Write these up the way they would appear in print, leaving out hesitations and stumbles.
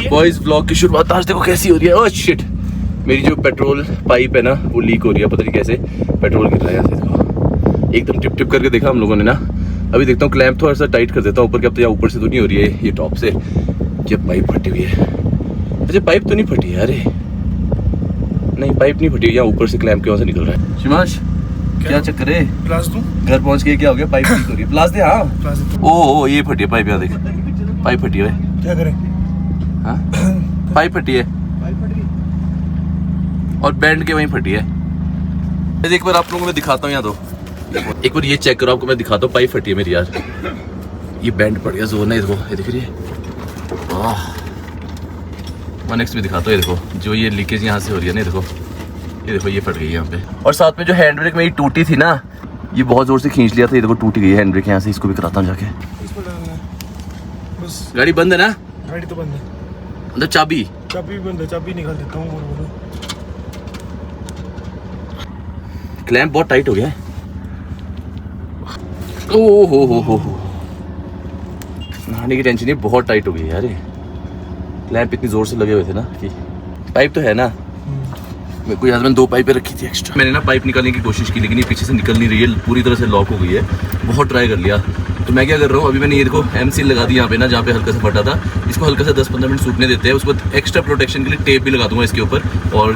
Boys vlog की शुरुआत आज देखो कैसी हो रही है। ओह शिट, मेरी जो पेट्रोल पाइप है ना वो लीक हो रही है, पता नहीं कैसे पेट्रोल गिर रहा है। यहाँ से देखो एकदम टिप टिप करके देखा हम लोगों ने ना। अभी देखता हूँ क्लैंप थोड़ा सा टाइट कर देता हूँ ऊपर के। अब तो यहाँ ऊपर से तो नहीं हो रही है, ये टॉप से ये पाइप फटी हुई है। अच्छा पाइप तो नहीं फटी है, अरे नहीं पाइप नहीं फटी है, यहाँ ऊपर से क्लैंप के वहाँ से निकल रहा है। शिमाश क्या चक्कर है? प्लास दूं? घर पहुँच के क्या हो गया? पाइप लीक हो रही है। प्लास दे। हाँ प्लास दे। ओ ये फटी है पाइप, यहाँ देख पाइप फटी है। क्या करें? हाँ पाइप फटी है और बैंड के वहीं फटी है। एक बार आप लोगों को मैं दिखाता हूँ, यहाँ तो एक बार ये चेक करो, आपको मैं दिखाता हूँ। पाइप फटी है मेरी यार, ये बैंड पड़ गया जोर है इसको, ये दिख रही है। मैं नेक्स्ट भी दिखाता हूँ, ये देखो जो ये लीकेज यहाँ से हो रही है ना, देखो ये देखो ये फट गई है यहाँ पे। और साथ में जो हैंड ब्रेक मेरी टूटी थी ना, ये बहुत जोर से खींच लिया था, ये देखो टूट गई है हैंड ब्रेक यहाँ से। इसको भी कराता हूँ जाके। बस गाड़ी बंद है ना? गाड़ी तो बंद है। अंदर चाबी चाबी बंद है, चाबी निकाल देता हूँ। बोलो क्लैंप बहुत टाइट हो गया है। ओ हो नहाने की टेंशन नहीं, बहुत टाइट हो गई यार। क्लैंप इतनी जोर से लगे हुए थे ना कि पाइप तो है ना। मेरे को मैंने 2 पाइपें रखी थी एक्स्ट्रा। मैंने ना पाइप निकालने की कोशिश की लेकिन ये पीछे से निकल नहीं रही है, पूरी तरह से लॉक हो गई है। बहुत ट्राई कर लिया तो मैं क्या कर रहा हूँ, अभी मैंने ये देखो एमसील लगा दी यहाँ पे ना, जहाँ पे हल्का सा फटा था। इसको हल्का सा 10-15 मिनट सूखने देते हैं, उसके बाद एक्स्ट्रा प्रोटेक्शन के लिए टेप भी लगा दूंगा इसके ऊपर और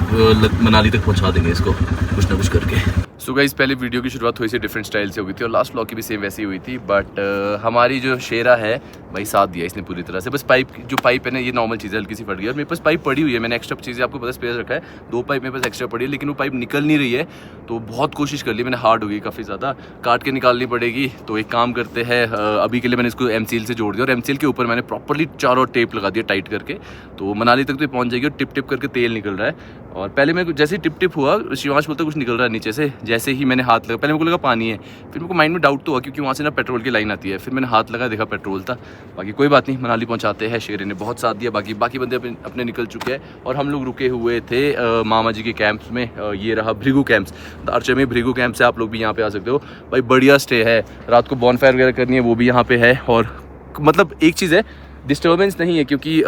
मनाली तक पहुँचा देंगे इसको कुछ ना कुछ करके। सो गाइस पहले वीडियो की शुरुआत थोड़ी सी डिफरेंट स्टाइल से हुई थी और लास्ट व्लॉग की भी सेम वैसी हुई थी, बट हमारी जो शेरा है भाई साथ दिया इसने पूरी तरह से। बस पाइप जो पाइप है ना, ये नॉर्मल चीज़ है, हल्की सी फट गई और मेरे पास पाइप पड़ी हुई है। मैंने एक्स्ट्रा चीज़ें आपको पता स्पेयर रखा है, 2 पाइप मेरे पास एक्स्ट्रा पड़ी है, लेकिन वो पाइप निकल नहीं रही है। तो बहुत कोशिश कर ली मैंने, हार्ड हो गई काफ़ी ज़्यादा, काट के निकालनी पड़ेगी। तो एक काम करते हैं, अभी के लिए मैंने इसको एमसील से जोड़ दिया और एमसील के ऊपर मैंने प्रॉपर्ली चारों टेप लगा दिया टाइट करके। तो मनाली तक तो पहुँच जाएगी और टिप टिप करके तेल निकल रहा है। और पहले मैं जैसे ही टिप टिप हुआ, शिवांश बोलता कुछ निकल रहा है नीचे से, जैसे ही मैंने हाथ लगा, पहले मेरे को लगा पानी है, फिर मेरे को माइंड में डाउट तो हुआ क्योंकि वहाँ से ना पेट्रोल की लाइन आती है। फिर मैंने हाथ लगा, देखा पेट्रोल था। बाकी कोई बात नहीं, मनाली पहुँचाते हैं। शेरे ने बहुत साथ दिया, बाकी बंदे अपने निकल चुके हैं और हम लोग रुके हुए थे मामा जी के कैंप्स में। ये रहा भृगु कैंप्स, दारचा में भृगु कैंप से आप लोग भी यहाँ पे आ सकते हो भाई, बढ़िया स्टे है। रात को बॉनफायर वगैरह करनी है वो भी यहाँ पे है। और मतलब एक चीज़ है, डिस्टर्बेंस नहीं है क्योंकि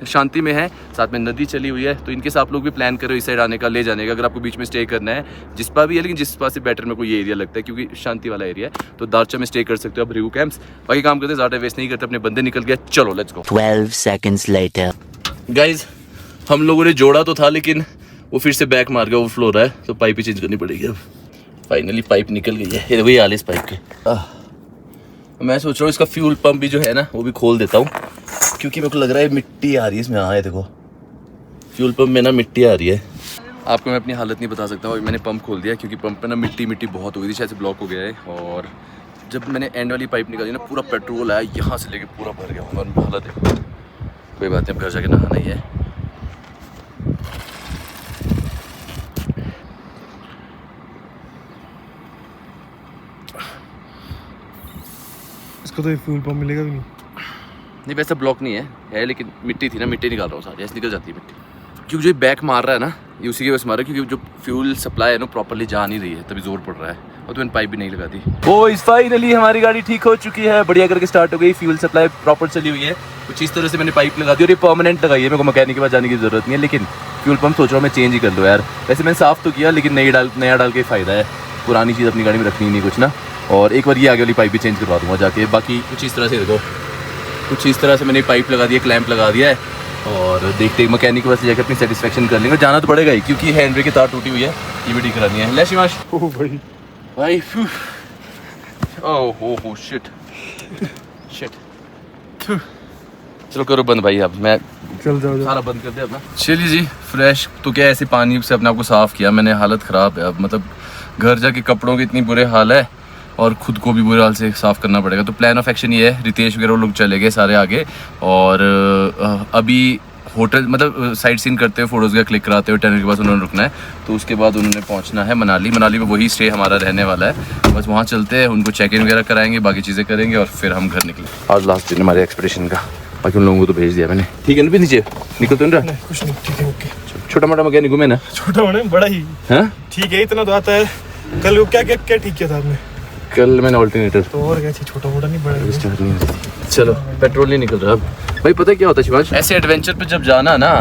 शांति में है, साथ में नदी चली हुई है। तो इनके साथ आप लोग भी प्लान करो इस साइड आने का, ले जाने का, अगर आपको बीच में स्टे करना है। जिसपा भी है, लेकिन जिसपा से बेटर मेरे को ये एरिया लगता है क्योंकि शांति वाला एरिया है। तो दारचा में स्टे कर सकते हो आप भृगु कैंप्स। बाकी काम करते ज़्यादा वेस्ट नहीं करते, अपने बंदे निकल गया, चलो let's go. 12 seconds later. Guys हम लोगों ने जोड़ा तो था लेकिन वो फिर से बैक मार गया, ओवरफ्लो रहा है, तो पाइप ही चेंज करनी पड़ेगी। अब फाइनली पाइप निकल गई है, ये वही हाल है इस पाइप के। मैं सोच रहा हूँ इसका फ्यूल पंप भी जो है ना वो भी खोल देता हूँ क्योंकि मेरे को लग रहा है मिट्टी आ रही है इसमें। हाँ ये देखो फ्यूल पंप में ना मिट्टी आ रही है। आपको मैं अपनी हालत नहीं बता सकता हूँ, मैंने पंप खोल दिया क्योंकि पंप पे ना मिट्टी बहुत हो गई थी, शायद से ब्लॉक हो गया है। और जब मैंने एंड वाली पाइप निकाली ना, पूरा पेट्रोल आया यहाँ से लेके पूरा भर गया और हालत है। कोई बात नहीं, अब घर जाके नहाना ही है। इसको तो फ्यूल पंप मिलेगा भी नहीं। नहीं वैसा ब्लॉक नहीं है लेकिन मिट्टी थी ना, मिट्टी निकाल रहा हूँ सारी, ऐसे निकल जाती है मिट्टी। क्योंकि जो बैक मार रहा है ना, ये उसी के वजह से मार रहा है क्योंकि जो फ्यूल सप्लाई है ना प्रॉपर्ली जा नहीं रही है, तभी जोर पड़ रहा है। और तो मैंने पाइप भी नहीं लगा दी। बॉयज फाइनली हमारी गाड़ी ठीक हो चुकी है, बढ़िया करके स्टार्ट हो गई, फ्यूल सप्लाई प्रॉपर चली हुई है। कुछ इस तरह से मैंने पाइप लगा दी और ये परमानेंट लगाई है, मेरे को मैकेनिक के पास जाने की जरूरत नहीं है। लेकिन फ्यूल पंप सोच रहा हूँ मैं चेंज ही कर लो यार। वैसे मैंने साफ़ तो किया लेकिन नया डाल के फ़ायदा है, पुरानी चीज़ अपनी गाड़ी में रखनी नहीं कुछ ना। और एक बार ये आगे वाली पाइप भी चेंज करवा दूँगा जाके। बाकी कुछ इस तरह से देखो, कुछ इस तरह से मैंने पाइप लगा दिया, क्लैंप लगा दिया है और देखते ही मैकेनिक के पास जाकर अपनी सेटिस्फेक्शन कर लेंगे। जाना तो पड़ेगा ही क्योंकि हैंड ब्रेक की तार टूटी हुई है, ये भी ठीक करानी है। ले शिवांश। ओह भाई ओह शिट चलो करो बंद भाई। अब मैं चल जाओ सारा बंद कर दे अपना। चलिए जी, फ्रेश तो क्या ऐसे पानी से अपने आप को साफ़ किया मैंने, हालत ख़राब है अब। मतलब घर जाके कपड़ों के इतनी बुरे हाल है और ख़ुद को भी बुरे हाल से साफ़ करना पड़ेगा। तो प्लान ऑफ एक्शन ये है, रितेश वगैरह लोग चले गए सारे आगे और अभी होटल मतलब साइट सीन करते हुए फोटोज़ का क्लिक कराते हुए टनल के पास उन्होंने रुकना है। तो उसके बाद उन्होंने पहुंचना है मनाली में वही स्टे हमारा रहने वाला है। बस वहाँ चलते हैं, उनको चेक इन वगैरह कराएंगे, बाकी चीज़ें करेंगे और फिर हम घर निकलेंगे। आज लास्ट दिन हमारे एक्सपेडिशन का, बाकी उन लोगों को तो भेज दिया मैंने। ठीक है ना, भी नीचे निकल तो नहीं रहा? कुछ नहीं, ठीक है ओके। छोटा मोटा मैकेनिक हूँ मैं ना। छोटा मोटा बड़ा ही हाँ ठीक है, इतना तो आता है। कल क्या ठीक किया था आपने? कल मैंने ऑल्टरनेटर तो और क्या चाहिए, छोटा मोटा नहीं बड़ा स्टार्ट नहीं हो रही थी। चलो पेट्रोल नहीं निकल रहा अब। भाई पता है क्या होता है शिवांश, ऐसे एडवेंचर पे जब जाना ना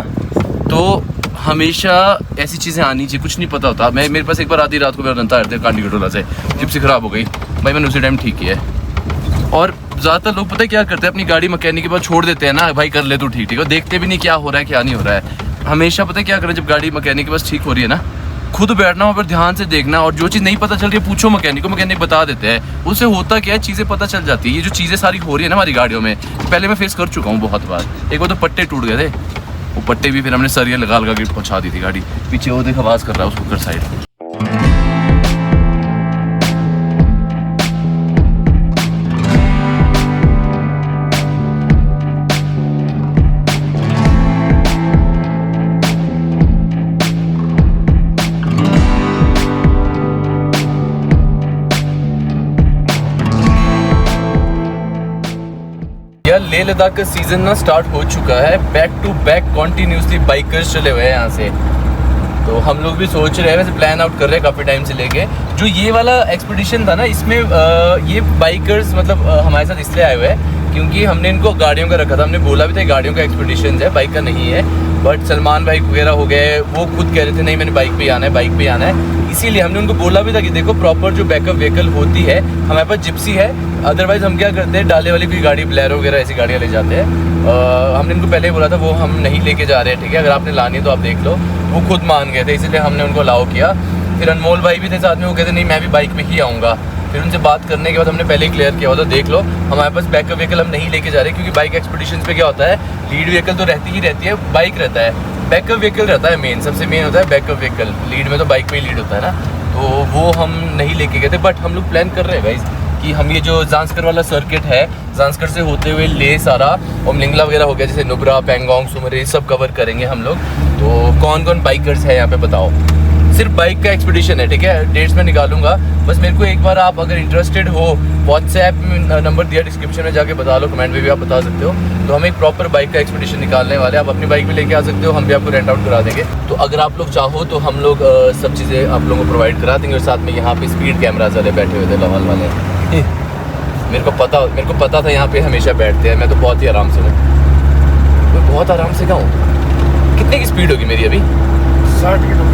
तो हमेशा ऐसी चीज़ें आनी चाहिए, कुछ नहीं पता होता। मेरे पास एक बार आधी रात को मेरा रनता है कांडी कटोला से, जिप्सी ख़राब हो गई भाई, मैंने उसी टाइम ठीक किया है। और ज़्यादातर लोग पता है क्या करते हैं, अपनी गाड़ी मैकेनिक के पास छोड़ देते हैं ना, भाई कर ले तो ठीक ठीक है, देखते भी नहीं क्या हो रहा है क्या नहीं हो रहा है। हमेशा पता है क्या करें, जब गाड़ी मैकेनिक के पास ठीक हो रही है ना, खुद बैठना वहाँ पर ध्यान से देखना, और जो चीज़ नहीं पता चल रही है पूछो मैकेनिक को, मैकेनिक बता देते हैं। उससे होता क्या है, चीज़ें पता चल जाती है। ये जो चीज़ें सारी हो रही है ना हमारी गाड़ियों में, पहले मैं फेस कर चुका हूँ बहुत बार। एक बार तो पट्टे टूट गए थे, वो पट्टे भी फिर हमने सरिया लगा के पहुँचा दी थी गाड़ी। पीछे वो देख आवाज़ कर रहा है उस कुकर साइड। लेह लद्दाख का सीजन ना स्टार्ट हो चुका है, back to back continuously bikers चले हुए हैं यहाँ से। तो हम लोग भी सोच रहे हैं, वैसे प्लान आउट कर रहे हैं काफ़ी टाइम से लेके। जो ये वाला एक्सपीडिशन था ना, इसमें ये बाइकर्स मतलब हमारे साथ इसलिए आए हुए हैं क्योंकि हमने इनको गाड़ियों का रखा था। हमने बोला भी था गाड़ियों का एक्सपीडिशन है, बाइक का नहीं है। बट सलमान भाई वगैरह हो गए, वो खुद कह रहे थे नहीं मैंने बाइक पे आना है, बाइक पे आना है। इसीलिए हमने उनको बोला भी था कि देखो प्रॉपर जो बैकअप व्हीकल होती है, हमारे पास जिप्सी है, अदरवाइज हम क्या करते हैं डाले वाली कोई गाड़ी, ब्लेरो वगैरह ऐसी गाड़ियाँ ले जाते हैं। हमने इनको पहले ही बोला था वो हम नहीं लेके जा रहे हैं, ठीक है, अगर आपने लानी है तो आप देख लो। वो खुद मान गए थे, इसीलिए हमने उनको अलाउ किया। फिर अनमोल भाई भी थे साथ में, वो कहते नहीं मैं भी बाइक पे ही आऊँगा। फिर उनसे बात करने के बाद हमने पहले ही क्लियर किया हुआ था, देख लो हमारे पास बैकअप व्हीकल हम नहीं लेके जा रहे, क्योंकि बाइक एक्सपीडिशन पे क्या होता है, लीड व्हीकल तो रहती ही रहती है, बाइक रहता है, बैकअप व्हीकल रहता है मेन, सबसे मेन होता है बैकअप व्हीकल। लीड में तो बाइक पे ही लीड होता है ना, तो वो हम नहीं लेके गए थे। बट हम लोग प्लान कर रहे हैं गाइस कि हम ये जो जांस्कर वाला सर्किट है, जांस्कर से होते हुए ले सारा और लिंगला वगैरह हो गया, जैसे नुब्रा, पेंगोंग, सुमरे, सब कवर करेंगे हम लोग। तो कौन कौन बाइकर्स है यहाँ पे बताओ। सिर्फ बाइक का एक्सपीडिशन है, ठीक है, डेट्स में निकालूंगा। बस मेरे को एक बार आप अगर इंटरेस्टेड हो, व्हाट्सएप में नंबर दिया डिस्क्रिप्शन में, जाके बता लो, कमेंट में भी आप बता सकते हो। तो हम एक प्रॉपर बाइक का एक्सपीडिशन निकालने वाले हैं। आप अपनी बाइक भी लेके आ सकते हो, हम भी आपको रेंट आउट करा देंगे। तो अगर आप लोग चाहो तो हम लोग सब चीज़ें आप लोगों को प्रोवाइड करा देंगे। और साथ में यहाँ पे स्पीड कैमराज वाले बैठे हुए थे, लाहौल वाले। मेरे को पता था यहाँ पे हमेशा बैठते हैं। मैं तो बहुत ही आराम से हूँ, मैं बहुत आराम से क्या हूँ। कितने की स्पीड होगी मेरी अभी? 60 की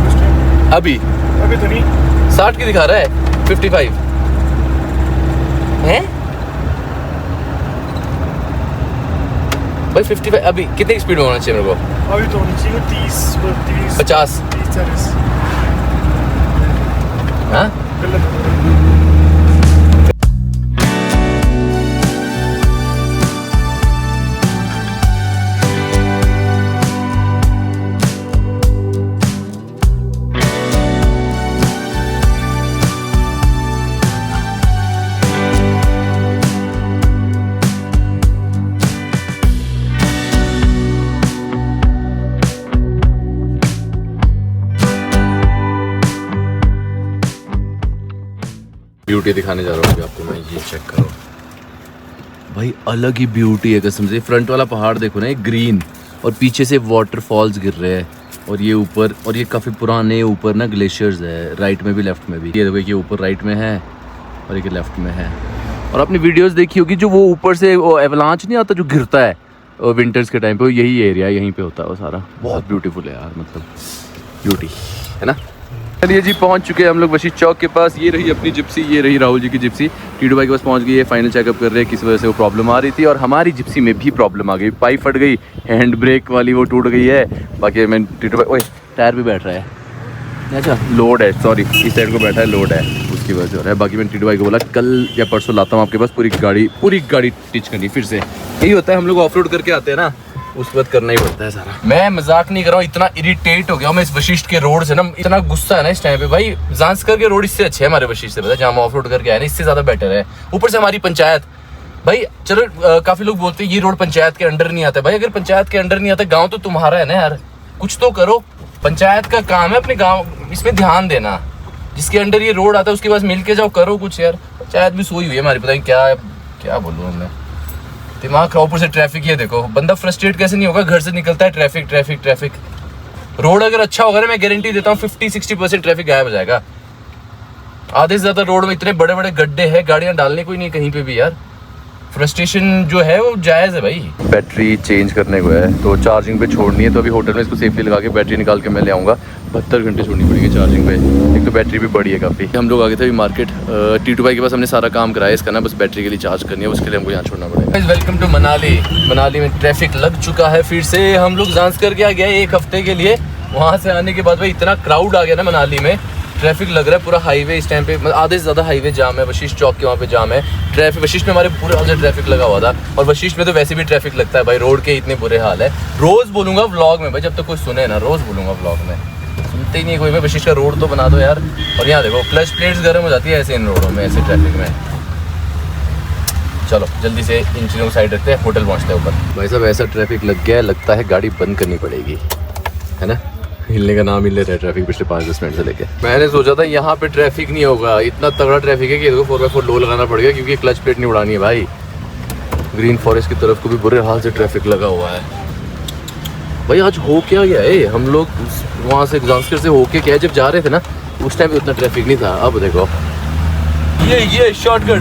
अभी तो नहीं, 60 की दिखा रहा है, 55 है भाई। 55 अभी कितने की स्पीड होना चाहिए मेरे को? अभी तो होनी चाहिए 30 30 50 30 40। हाँ ब्यूटी दिखाने जा रहा हूँ आपको मैं, ये चेक करो भाई, अलग ही ब्यूटी है कसम से। फ्रंट वाला पहाड़ देखो ना, एक ग्रीन, और पीछे से वाटरफॉल्स गिर रहे हैं, और ये ऊपर, और ये काफ़ी पुराने ऊपर ना ग्लेशियर्स है, राइट में भी लेफ्ट में भी। ये देखो ये ऊपर राइट में है और ये लेफ्ट में है। और आपने वीडियोस देखी होगी जो वो ऊपर से वो एवलांच नहीं आता जो गिरता है विंटर्स के टाइम पे, यही एरिया यहीं पे होता है वो सारा। बहुत ब्यूटीफुल है यार, मतलब ब्यूटी है ना। चलिए जी, पहुंच चुके हैं हम लोग वशीद चौक के पास। ये रही अपनी जिप्सी, ये रही राहुल जी की जिप्सी। टीटू भाई के पास पहुंच गई है, फाइनल चेकअप कर रहे हैं किस वजह से वो प्रॉब्लम आ रही थी। और हमारी जिप्सी में भी प्रॉब्लम आ गई, पाइप फट गई, हैंड ब्रेक वाली वो टूट गई है। बाकी मैं टीटू भाई, ओए टायर भी बैठ रहा है, अच्छा लोड है, सॉरी इस साइड को बैठा है, लोड है उसकी वजह से हो रहा है। बाकी मैंने टीटू भाई को बोला कल या परसों लाता हूँ आपके पास, पूरी गाड़ी टिच करनी फिर से। यही होता है, हम लोग ऑफ रोड करके आते हैं ना, उस वक्त करना ही पड़ता है सारा। मैं मजाक नहीं कर रहा हूँ, इतना इरिटेट हो गया हूँ मैं इस वशिष्ठ के रोड से ना, इतना गुस्सा है ना इस टाइम पे भाई। जांस्कर के रोड इससे अच्छे है हमारे वशिष्ठ से, पता है, जहाँ हम ऑफ रोड करके आए ना, इससे ज्यादा बेटर है। ऊपर से हमारी पंचायत भाई, चलो काफी लोग बोलते हैं ये रोड पंचायत के अंडर नहीं आता। भाई अगर पंचायत के अंडर नहीं आता, गाँव तो तुम्हारा है ना यार, कुछ तो करो। पंचायत का काम है अपने गाँव इसमें ध्यान देना, जिसके अंडर ये रोड आता है उसके पास मिल के जाओ, करो कुछ यार। पंचायत भी सोई हुई है हमारी, पता नहीं क्या बोलूँ मैं, दिमाग खराब। ऊपर से ट्रैफिक, ये देखो बंदा फ्रस्ट्रेट कैसे नहीं होगा, घर से निकलता है ट्रैफिक। रोड अगर अच्छा होगा ना, मैं गारंटी देता हूँ 50-60% ट्रैफिक गायब हो जाएगा। आधे से ज्यादा रोड में इतने बड़े बड़े गड्ढे हैं, गाड़ियां डालने कोई नहीं कहीं पे भी यार। फ्रस्ट्रेशन जो है वो जायज़ है भाई। बैटरी चेंज करने को है तो चार्जिंग पे छोड़नी है, तो अभी होटल में इसको सेफली लगा के बैटरी निकाल के मैं ले आऊँगा। 72 घंटे छोड़नी पड़ेगी चार्जिंग पे, एक तो बैटरी भी बड़ी है काफ़ी। हम लोग आ गए थे अभी मार्केट, टीटू भाई के पास हमने सारा काम कराया, इसका ना बस बैटरी के लिए चार्ज करनी है, उसके लिए हमको यहाँ छोड़ना पड़ेगा। Welcome to Manali. मनाली में ट्रैफिक लग चुका है फिर से। हम लोग जांस्कर के आ गए 1 हफ्ते के लिए, वहाँ से आने के बाद भाई इतना क्राउड आ गया ना मनाली में, ट्रैफिक लग रहा है पूरा। हाईवे इस टाइम पे आधे से ज़्यादा हाईवे जाम है, वशिष्ठ चौक के वहाँ पे जाम है। ट्रैफिक वशिष्ठ में हमारे पूरे हाल से ट्रैफिक लगा हुआ था, और वशिष्ठ में तो वैसे भी ट्रैफिक लगता है भाई, रोड के इतने बुरे हाल है। रोज़ बोलूँगा व्लॉग में भाई, जब तक कोई सुने ना, रोज़ बोलूँगा व्लॉग में, सुनते ही नहीं कोई भाई। वशिष्ठ का रोड तो बना दो यार। और यहाँ देखो क्लच प्लेट्स गर्म हो जाती है ऐसे इन रोडों में, ऐसे ट्रैफिक में। चलो जल्दी से इन चीज़ों को साइड रखते हैं, होटल पहुँचते हैं ऊपर। भाई साहब ऐसा ट्रैफिक लग गया है, लगता है गाड़ी बंद करनी पड़ेगी, है ना। हिलने का नाम ही ले रहा है ट्रैफिक पिछले 5-10 मिनट से लेके। मैंने सोचा था यहाँ पे ट्रैफिक नहीं होगा, इतना तगड़ा ट्रैफिक है कि इसको 4x4 लो लगाना पड़ेगा, क्योंकि क्लच प्लेट नहीं उड़ानी है भाई। ग्रीन फॉरेस्ट की तरफ को भी बुरे हाल से ट्रैफिक लगा हुआ है भाई। आज हो क्या गया है, हम लोग वहाँ से जांस्कर से होके क्या जब जा रहे थे ना, उस टाइम उतना ट्रैफिक नहीं था। अब देखो ये शॉर्टकट,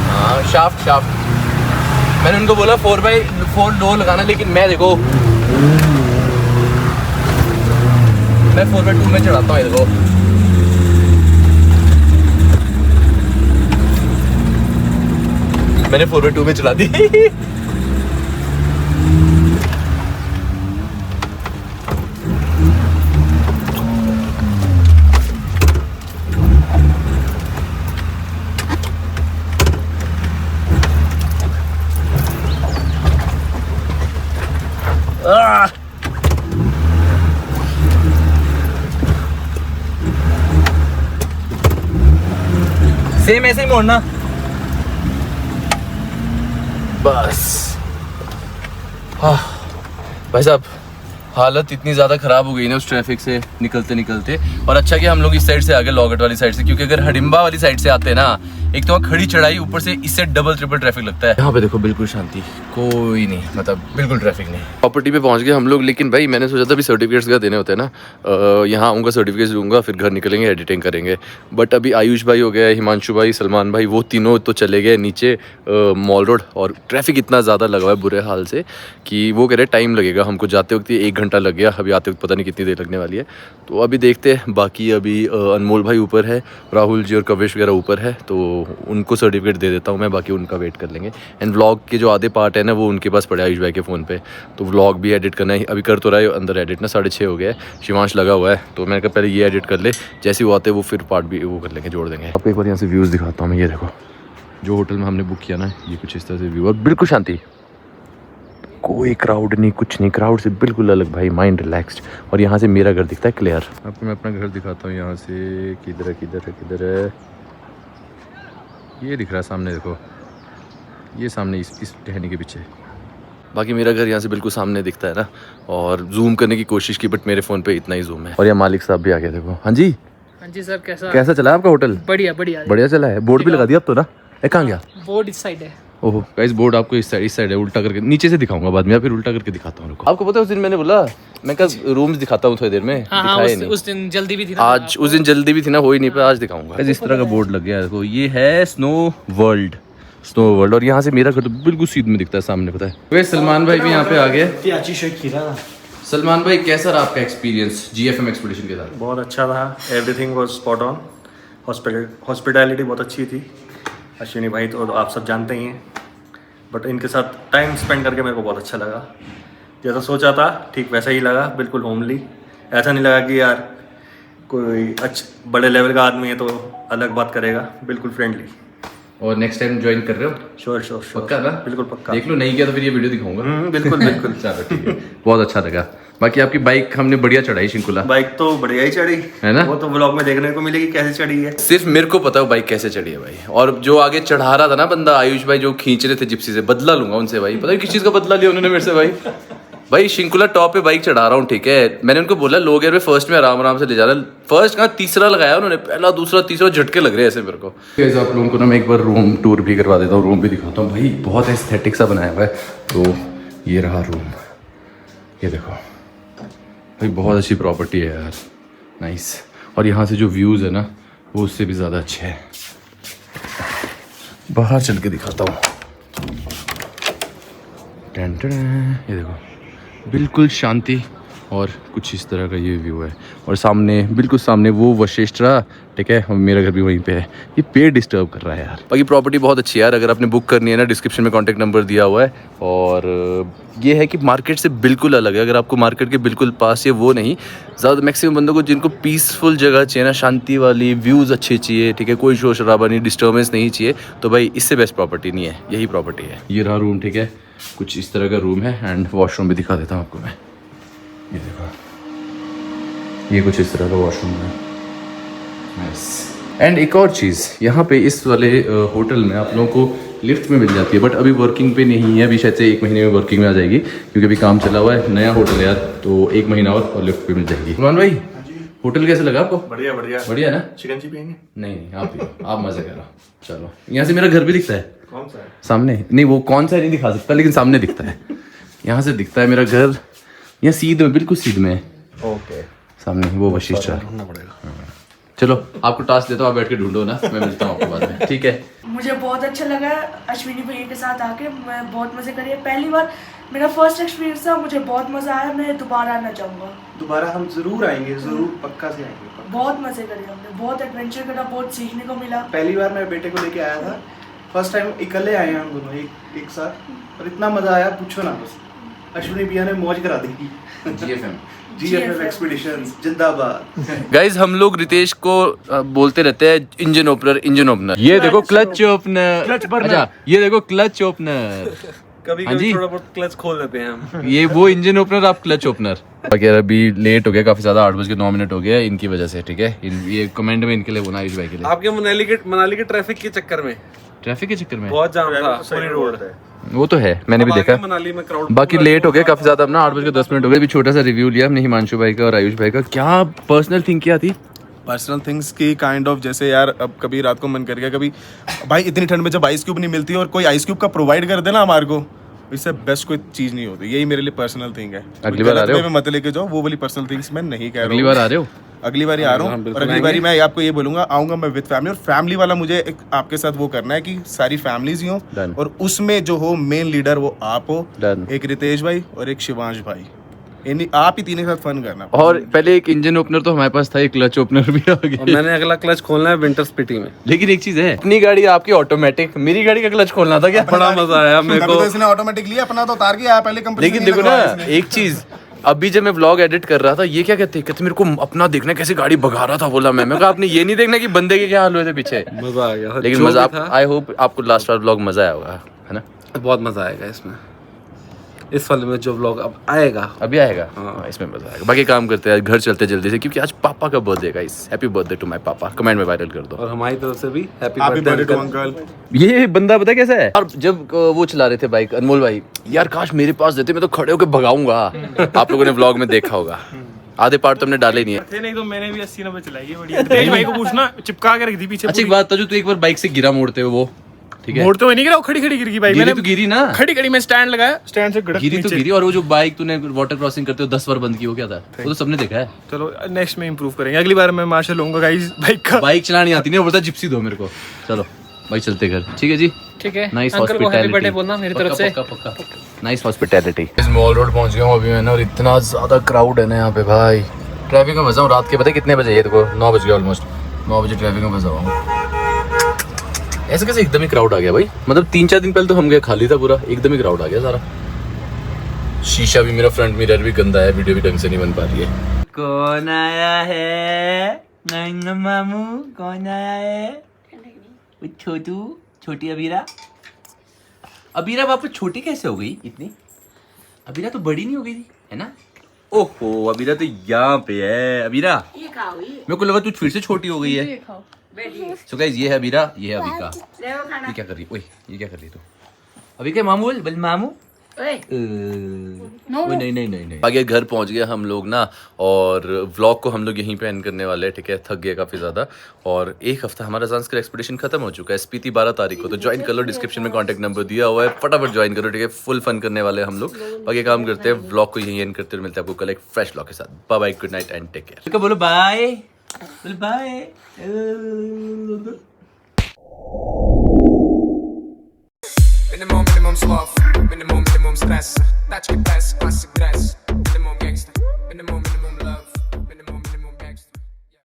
हाँ शाफ्ट। मैंने उनको बोला 4x4 लो लगाना, लेकिन मैं देखो मैं 4x2 में चढ़ाता हूँ। देखो मैंने 4x2 में चला दी। सेम ऐसे ही मोड़ना बस। हाँ भाई साहब हालत इतनी ज़्यादा ख़राब हो गई ना उस ट्रैफिक से निकलते निकलते। और अच्छा कि हम लोग इस साइड से आ गए, लॉगट वाली साइड से, क्योंकि अगर हडिम्बा वाली साइड से आते ना, एक तो वहाँ खड़ी चढ़ाई, ऊपर से इससे डबल ट्रिपल ट्रैफिक लगता है। यहाँ पे देखो बिल्कुल शांति, कोई नहीं, मतलब बिल्कुल ट्रैफिक नहीं। प्रॉपर्टी पे पहुँच गए हम लोग, लेकिन भाई मैंने सोचा था अभी सर्टिफिकेट्स का देने होते हैं ना, यहाँ आऊँगा सर्टिफिकेट्स दूंगा, फिर घर निकलेंगे एडिटिंग करेंगे। बट अभी आयुष भाई हो गया, हिमांशु भाई, सलमान भाई, वो तीनों तो चले गए नीचे मॉल रोड, और ट्रैफिक इतना ज़्यादा लगा हुआ है बुरे हाल से कि वो कह रहे टाइम लगेगा हमको, जाते वक्त 1 घंटा लग गया, अभी आते वक्त पता नहीं कितनी देर लगने वाली है। तो अभी देखते हैं। बाकी अभी अनमोल भाई ऊपर है, राहुल जी और कविश वगैरह ऊपर है, तो उनको सर्टिफिकेट दे देता हूँ मैं, बाकी उनका वेट कर लेंगे। एंड व्लॉग के जो आधे पार्ट है ना, वो उनके पास पड़े आयुष भाई के फ़ोन पे, तो व्लॉग भी एडिट करना है, अभी कर तो रहा है अंदर एडिट ना, 6:30 हो गया है, शिवांश लगा हुआ है, तो मैंने कहा पहले ये एडिट कर ले, जैसे वो आते वो फिर पार्ट भी वो कर लेंगे, जोड़ देंगे। आपको एक बार यहाँ से व्यूज़ दिखाता हूँ मैं। ये देखो जो होटल में हमने बुक किया ना, ये कुछ इस तरह से व्यू, और बिल्कुल शांति, कोई क्राउड नहीं, कुछ नहीं, क्राउड से बिल्कुल अलग भाई, माइंड रिलैक्स्ड। और यहाँ से मेरा घर दिखता है क्लियर। आपको मैं अपना घर दिखाता हूँ यहाँ से, किधर है, ये दिख रहा है सामने, देखो ये सामने इस टहनी के पीछे। बाकी मेरा घर यहाँ से बिल्कुल सामने दिखता है ना, और जूम करने की कोशिश की, बट मेरे फ़ोन पे इतना ही जूम है। और यहाँ मालिक साहब भी आ गए, देखो। हाँ जी सर, कैसा चला आपका होटल? बढ़िया चला है। बोर्ड भी लगा दिया अब तो ना, कहाँ गया बोर्ड? इस साइड है। ओहो गाइस, बोर्ड आपको इस साइड है, उल्टा करके नीचे से दिखाऊंगा बाद में, या फिर उल्टा करके दिखाता हूँ। आपको पता है उस दिन मैंने बोला मैं कल रूम्स दिखाता हूँ थोड़ी देर में, उस दिन जल्दी भी थी ना, आज उस दिन जल्दी भी थी ना, हो ही नहीं पाया, आज दिखाऊंगा। इस तरह का बोर्ड लग गया है, देखो ये है स्नो वर्ल्ड, और यहाँ से मेरा घर तो बिल्कुल सीध में दिखता है सामने, पता है। वे सलमान भाई भी यहाँ पे आ गए। सलमान भाई कैसा रहा आपका एक्सपीरियंस GFM एक्सपीडिशन के साथ? बहुत अच्छा था, everything was spot on, hospitality बहुत अच्छी थी। अश्विनी भाई तो आप सब जानते ही हैं, बट इनके साथ टाइम स्पेंड करके मेरे को बहुत अच्छा लगा। जैसा सोचा था ठीक वैसा ही लगा, बिल्कुल होमली। ऐसा नहीं लगा कि यार कोई अच्छा बड़े लेवल का आदमी है तो अलग बात करेगा, बिल्कुल फ्रेंडली। और नेक्स्ट टाइम ज्वाइन कर रहे हो? श्योर पक्का ना? बिल्कुल पक्का। देख लो, नहीं किया तो फिर ये वीडियो दिखाऊंगा। बिल्कुल चलो ठीक है, बहुत अच्छा लगा। बाकी आपकी बाइक हमने बढ़िया चढ़ाई शिंकुला। बाइक तो बढ़िया ही चढ़ी है ना, वो तो व्लॉग में देखने को मिलेगी कैसे चढ़ी है। सिर्फ मेरे को पता है बाइक कैसे चढ़ी है भाई। और जो आगे चढ़ा रहा था ना बंदा, आयुष भाई जो खींच रहे थे जिप्सी से, बदला लूंगा उनसे भाई, पता है किस चीज का बदला लिया उन्होंने मेरे से भाई शिंकुला टॉप पे बाइक चढ़ा रहा हूँ, ठीक है। मैंने उनको बोला लो गियर पे फर्स्ट में आराम से ले जा रहा, फर्स्ट कहाँ तीसरा लगाया उन्होंने, पहला दूसरा तीसरा झटके लग रहे हैं ऐसे मेरे को। आप लोगों को ना मैं एक बार रूम टूर भी करवा देता हूँ, रूम भी दिखाता हूँ भाई, बहुत एस्थेटिक सा बनाया हुआ है। तो ये रहा रूम, ये देखो भाई, बहुत अच्छी प्रॉपर्टी है यार, नाइस। और यहाँ से जो व्यूज़ है ना वो उससे भी ज़्यादा अच्छे हैं। बाहर चल के दिखाता हूँ। ये देखो बिल्कुल शांति और कुछ इस तरह का ये व्यू है। और सामने बिल्कुल सामने वो वशिष्ठरा, ठीक है, और मेरा घर भी वहीं पे है। ये पेड़ डिस्टर्ब कर रहा है यार। बाकी प्रॉपर्टी बहुत अच्छी है यार, अगर आपने बुक करनी है ना डिस्क्रिप्शन में कॉन्टैक्ट नंबर दिया हुआ है। और ये है कि मार्केट से बिल्कुल अलग है। अगर आपको मार्केट के बिल्कुल पास है वो नहीं, ज़्यादा मैक्सिमम बंदों को जिनको पीसफुल जगह चाहिए ना, शांति वाली, व्यूज़ अच्छे चाहिए, ठीक है, कोई शोर शराबा नहीं, डिस्टर्बेंस नहीं चाहिए, तो भाई इससे बेस्ट प्रॉपर्टी नहीं है, यही प्रॉपर्टी है। ये रहा रूम, ठीक है, कुछ इस तरह का रूम है। एंड वॉशरूम भी दिखा देता हूँ आपको मैं। ये देखो, ये कुछ इस तरह का वॉशरूम है। एंड एक और चीज़, यहाँ पे इस वाले होटल में आप लोगों को लिफ्ट में मिल जाती है, बट अभी वर्किंग पे नहीं है। अभी शायद से 1 महीने में वर्किंग में आ जाएगी, क्योंकि अभी काम चला हुआ है। नया होटल है यार, तो 1 महीना और लिफ्ट पे मिल जाएगी। सलमान भाई, होटल कैसे लगा आपको? बढ़िया बढ़िया बढ़िया ना? चिकन ची पियेंगे? नहीं आप पियो, आप मजे करो। चलो, यहाँ से मेरा घर भी दिखता है। कौन सा है? सामने नहीं, वो कौन सा नहीं दिखा सकता, लेकिन सामने दिखता है। यहाँ से दिखता है मेरा घर, यहाँ सीध में, बिल्कुल सीध में। ओके, सामने वो वशिष्ठ है। ढूंढना पड़ेगा। चलो आपको टास्क देता हूँ, आप बैठ के ढूंढो ना, मैं मिलता हूँ आपको बाद में, ठीक है? मुझे बहुत अच्छा लगा अश्विनी भैया के साथ आके, मैं बहुत मज़े करी। पहली बार मेरा फर्स्ट एक्सपीरियंस था, मुझे बहुत मज़ा आया। मैं दोबारा आना चाहूँगा। दोबारा हम जरूर आएंगे, जरूर पक्का से आएंगे। बहुत मज़े करे हमने, बहुत एडवेंचर करा, बहुत सीखने को मिला। पहली बार मैं बेटे को लेके आया था, फर्स्ट टाइम इकल्ले आए हैं हम दोनों एक साथ, और इतना मज़ा आया पूछो ना बस। अश्विनी भैया ने मौज करा दी। GFM एक्सपीडिशंस जिंदाबाद। गाइज हम लोग रितेश को बोलते रहते हैं इंजन ओपनर। ये देखो क्लच ओपनर, अच्छा ये देखो क्लच ओपनर। कभी हाँ जी, थोड़ा बहुत क्लच खोल देते हैं हम। ये वो इंजन ओपनर, आप क्लच ओपनर। वगैरह अभी लेट हो गया काफी ज्यादा, 8:09 हो गया इनकी वजह से, ठीक है। ये कमेंट में इनके लिए बोला, आयुष भाई के लिए। आपके मनाली के ट्रैफिक के चक्कर में, ट्रैफिक के चक्कर में बहुत जाम था पूरी रोड। वो तो है, मैंने भी देखा। मनाली में क्राउड बाकी लेट हो गया काफी ज्यादा, अब ना 8:10 हो गए। अभी छोटा सा रिव्यू लिया हमने हिमांशु भाई का और आयुष भाई का। क्या पर्सनल थिंग क्या थी? पर्सनल थिंग्स की काइंड ऑफ, जैसे यार अब कभी रात को मन कर गया, कभी भाई इतनी ठंड में जब आइस क्यूब नहीं मिलती और कोई आइस क्यूब का प्रोवाइड कर देना हमारे को, इससे बेस्ट कोई चीज नहीं होती। यही मेरे लिए पर्सनल थिंग है। अगली बार आ रहे हो? मैं मत लेके जाओ, वो वाली पर्सनल थिंग्स मैं नहीं कह रहा हूँ। अगली बार आ रहे हो? अगली बार ही आ रहा हूँ, और अगली बार मैं आपको ये बोलूंगा, आऊंगा मैं विद फैमिली। और फैमिली वाला मुझे एक आपके साथ वो करना है कि सारी फैमिलीज ही हो, और उसमें जो हो मेन लीडर वो आप हो, एक रितेश भाई और एक शिवांश भाई, आप ही तीनों के साथ फन करना। और पहले एक इंजन ओपनर तो हमारे पास था, एक क्लच ओपनर भी आ गया। मैंने अगला क्लच खोलना है विंटर स्पिटी में। लेकिन एक चीज है, अपनी गाड़ी आपकी ऑटोमेटिक, मेरी गाड़ी का क्लच खोलना था क्या? बड़ा मजा आया मेरे को। इसने ऑटोमेटिक लिया, अपना तो उतार के आया पहले कंपनी। लेकिन देखो ना एक चीज, अभी जब मैं व्लॉग एडिट कर रहा था, ये क्या कहते मेरे को अपना देखना कैसे गाड़ी भगा रहा था। बोला मैं कहा आपने ये नहीं देखना कि बंदे के क्या हाल हुए थे पीछे। मजा आ गया, लेकिन मजा, आई होप आपको लास्ट वाला व्लॉग मजा आया होगा, है ना? बहुत मजा आएगा इसमें। इस वाले में जो व्लॉग अब आएगा, अभी आएगा, हाँ इसमें मजा आएगा। बाकी काम करते हैं, घर चलते जल्दी से, क्योंकि आज पापा का बर्थडे का। इस हैप्पी बर्थडे टू माय पापा, कमेंट में वायरल कर दो। और हमारी तरफ से भी हैप्पी बर्थडे टू अंकल। ये बंदा पता कैसा है? और जब वो चला रहे थे बाइक, अनमोल भाई, यार काश मेरे पास देते, मैं तो खड़े होकर भगाऊंगा। आप लोगों ने व्लॉग में देखा होगा, आधे पार्ट तो हमने डाले नहीं है। नहीं तो मैंने भी 80-90 चलाई है, बढ़िया। तेज भाई को पूछना, चिपका के रख दी पीछे। अच्छा एक बात था, जो तू एक बार बाइक से गिरा मोड़ते हुए, वो ठीक है? मोड़ तो नहीं गिरा, खड़ी गिर गई भाई। मैंने तो गिरी ना, खड़ी मैं स्टैंड लगाया, स्टैंड से गिरी तो गिरी। और वो जो बाइक तूने वाटर क्रॉसिंग करते हो 10 बार बंद की, वो क्या था? वो तो सबने देखा है। चलो नेक्स्ट में इंप्रूव करेंगे, अगली बार मैं मार्शल लूंगा गाइस बाइक का। बाइक चलानी आती नहीं, बोलता जिप्सी दो मेरे को। चलो भाई चलते घर, ठीक है जी? ठीक है, नाइस अंकल को हैप्पी बर्थडे हॉस्पिटैलिटी बोलना मेरी तरफ से। पक्का। Nice hospitality. इस मॉल रोड पहुंच गया हूं अभी मैं ना, और इतना ज्यादा क्राउड है ना यहाँ पे भाई। ट्रैफिक में फंसा हूँ रात के, पता कितने बजे? ये देखो 9 बज गया, ऑलमोस्ट 9 बजे ट्रैफिक में फंसा हूँ। ऐसे कैसे एकदम ही क्राउड आ गया भाई? मतलब 3-4 दिन पहले तो हम गए खाली था पूरा, एकदम ही क्राउड आ गया सारा। शीशा भी, मेरा फ्रंट मिरर भी गंदा है, वीडियो भी ढंग से नहीं बन पा रही है। कौन आया है? नैना मामू कौन आया है? छोटी अबीरा। अबीरा वापस छोटी कैसे हो गई इतनी? अबीरा तो बड़ी नहीं हो गई थी, है ना? ओहो, अबीरा तो यहाँ पे है। अबीरा मेरे को लगा तू फिर से छोटी हो गई है। सो गाइस ये है अबीरा, ये है अबिका। ये क्या कर रही? ओए ये क्या कर रही तू? अभी क्या मामू बोल मामू? नहीं। आगे घर पहुंच गए हम लोग ना, और व्लॉग को हम लोग यहीं पे एंड करने वाले हैं, ठीक है? थक गए काफ़ी ज़्यादा, और एक हफ्ता हमारा ज़ांस्कर एक्सपीडिशन खत्म हो चुका है। स्पीति 12 तारीख को, तो ज्वाइन कर लो, डिस्क्रिप्शन में कॉन्टैक्ट नंबर दिया हुआ है, फटाफट ज्वाइन करो, ठीक है? फुल फन करने वाले हैं हम लोग। बाकी काम करते हैं, व्लॉग को यहीं एंड करते हुए मिलते हैं आपको कल एक फ्रेश व्लॉग के साथ। Bye bye, good night and take care. बोलो bye. Bye Minimum suave, minimum stress. Tachki press, classic